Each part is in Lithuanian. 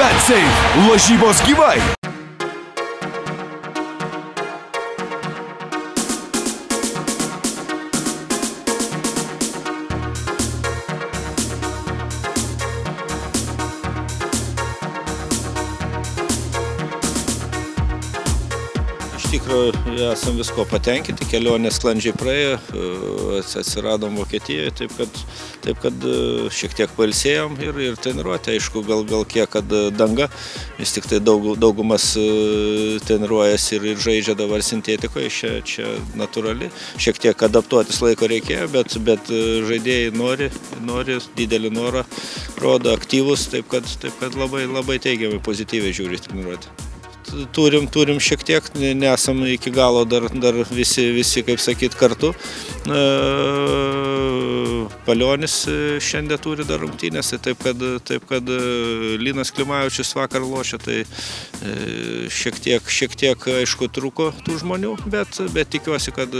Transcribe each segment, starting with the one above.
BetSafe. Lažybos gyvai. Iš tikrųjų, esam visko patenkinti, kelionė sklandžiai praėjo, atsiradom Vokietijoje, taip kad šiek tiek pailsėjom ir treniruotė, aišku, gal kiek, kad danga, vis tik tai daugumas treniruojasi ir žaidžia dabar sintetikoje, čia natūrali, šiek tiek adaptuotis laiko reikėjo, bet žaidėjai nori didelį norą, rodo aktyvus, taip kad labai teigiamai, pozityviai žiūri treniruotę. Turim šiek tiek, nesam iki galo dar visi, kaip sakyt, kartu. Palionis šiandien turi dar rungtynės, taip kad Linas Klimavičius vakar lošia, tai šiek tiek, aišku, trūko tų žmonių, bet tikiuosi, kad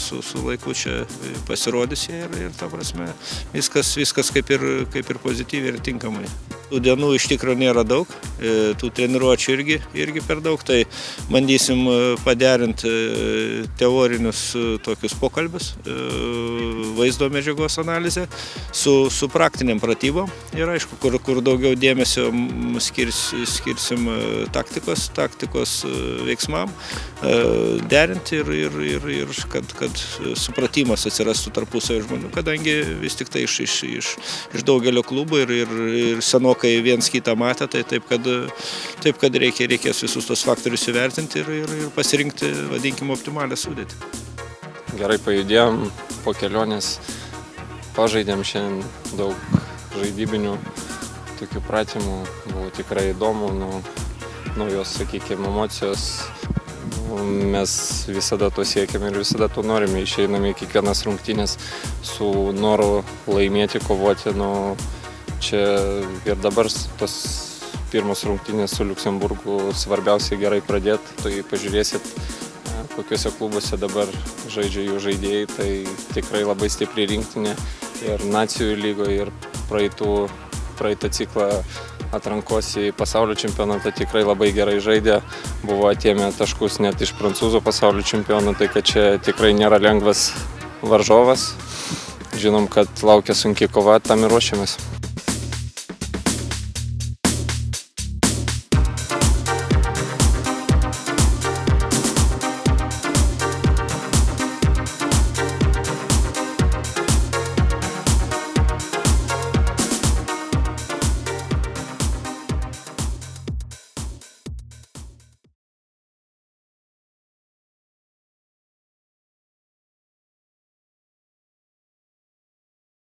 su laiku čia pasirodys jie ir ta prasme viskas kaip ir pozityviai ir tinkamai. Tų dienų iš tikrųjų nėra daug, tų treniruočių irgi per daug, tai bandysim paderinti teorinius tokius pokalbius, vaizdo medžiagos analizę su praktiniam pratybom ir aišku, kur daugiau dėmesio skirsim taktikos veiksmam, derinti ir kad supratimas atsirastų tarpusavio žmonių, kadangi vis tik tai iš daugelio klubų ir senokai viens kitą matė, tai taip kad reikės visus tos faktorius įvertinti ir pasirinkti, vadinkim, optimalią sudėtį. Gerai pajudėjom, po kelionės pažaidėm šiandien daug žaidybinių tokių pratimų, buvo tikrai įdomu, naujos, sakykime, emocijos. Mes visada to siekiam ir visada to norime, išeiname į kiekvienas rungtynės su noru laimėti, kovoti. Čia ir dabar tos pirmos rungtynės su Liuksemburgu svarbiausiai gerai pradėti, tai pažiūrėsit, kokiuose klubuose dabar žaidžia jų žaidėjai, tai tikrai labai stipri rinktinė ir nacijų lygoje ir praeitą ciklą atrankos į pasaulio čempionatą tikrai labai gerai žaidė, buvo atėmę taškus net iš prancūzų pasaulio čempionų, tai kad čia tikrai nėra lengvas varžovas, žinom, kad laukia sunki kova, tam ir ruošiamės.